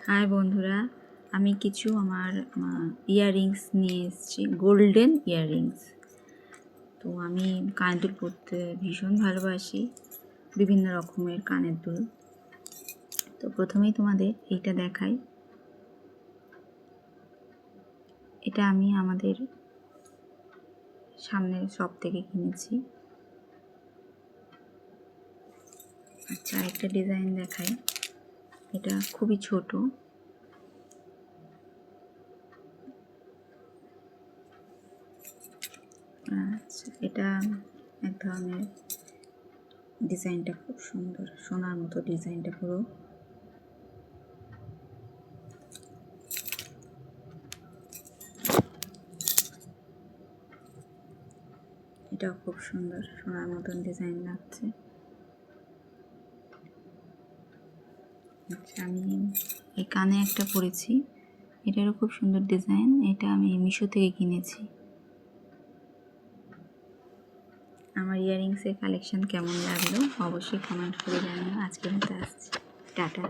High বন্ধুরা, আমি কিছু আমার ইয়াররিংস নিয়ে এসেছি, গোল্ডেন ইয়াররিংস। তো আমি কানের দুল পরতে ভীষণ ভালোবাসি, বিভিন্ন রকমের কানের দুল। তো প্রথমেই তোমাদের এইটা দেখাই। এটা আমি আমাদের সামনের শপ থেকে কিনেছি। আচ্ছা, একটা ডিজাইন দেখাই। এটা খুবই ছোট। আচ্ছা, এটা এক ধরনের ডিজাইনটা খুব সুন্দর, সোনার মতো ডিজাইনটা পুরো। এটাও খুব সুন্দর, সোনার মতন ডিজাইন লাগছে। আচ্ছা, আমি এই কানে একটা পরেছি, এটারও খুব সুন্দর ডিজাইন। এটা আমি মিশো থেকে কিনেছি। আমার ইয়াররিংসের কালেকশন কেমন লাগলো অবশ্যই কমেন্ট করে জানিও। আজকের মতো আসছি, টাটা।